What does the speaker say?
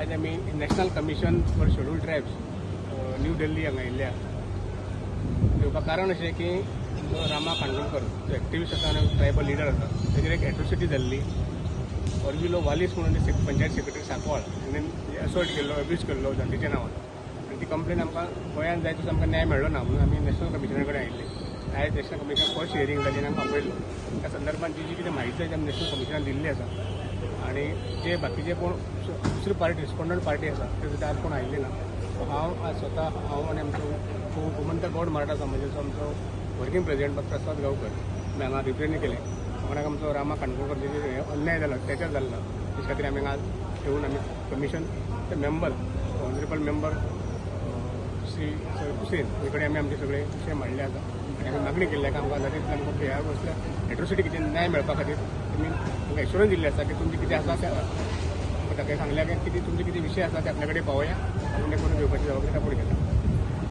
आज आमी national commission for schedule tribes new Delhi हांगा आयिल्ल्या. येवपाक कारण अशें की जो रामा कांदोळकर जो एक्टिविस्ट आसा आनी ट्रायबल लिडर आसा तेजेर एक एट्रोसिटी जाल्ली. ऑर्बिलो वालीस म्हणून ते पंचायत सेक्रेटरी सांकवाळ ताणें असॉल्ट केल्लो, अब्यूज केल्लो जातीच्या नांवान. आनी ती कंप्लेन आमकां गोंयांत जाय तसो आमकां न्याय मेळ्ळो ना म्हणून आमी नॅशनल कमिशना कडेन आयिल्ले. आयज नॅशनल कमिशन फर्स्ट हियरींग जाल्ली आमकां आपयलो. त्या संदर्भात जी कितें म्हायती जाय ती आमी नॅशनल कमिशनान दिल्ली आसा. आनी जे बाकीचे कोण दुसरी पार्टी रिस्पोंडंट पार्टी आसा ते सुद्दां आज कोण आयिल्ले ना. हांव आज स्वता हांव आनी आमचो गोमंतक गौड मराठा समाजाचो आमचो वर्कींग प्रेसिडेंट प्रसाद गांवकर आमी हांगा रिप्रेझेंट केले. कोणाक आमचो रामा कांदोळकर जेचे अन्याय जालो अत्याचार जाल्लो तेचे खातीर आमी आज येवन आमी कमिशन ते member honourable member Shri Hussain हे कडेन आमी आमचे सगळे विशय मांडले आसा. आनी आमी मागणी केल्ली की आमकां जातींतल्यान आमकां ह्या गोश्टीर एट्रोसिटी कितें न्याय मेळपा खातीर तुमी आमकां एश्युरन्स दिल्ले आसा की तुमचें कितें आसा तें ताका सांगल्या की कितें तुमचे कितें विशय आसा ते आपल्या कडेन पावया आनी करून घेवपाची जबाबदारी आपूण घेता.